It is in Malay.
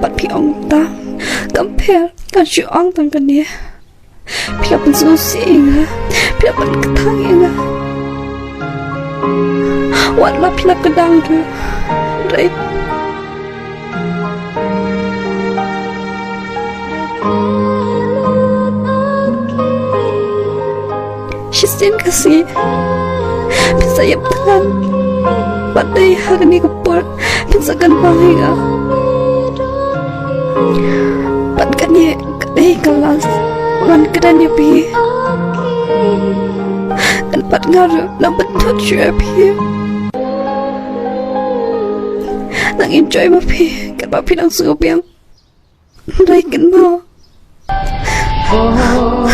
bat piong ta compare kan shu ong tang kan ne pila pen su singa pila pen ketang inga wat la pila kedang tu right Sistem kasih saya tangan badai hari ni kepot pensakan bangga patkan ye kadai kelas wan kedan ye pi dan pat ngaru na betul je pi nang enjoy ma pi kan ma pi nang sugo piang dai kan ma oh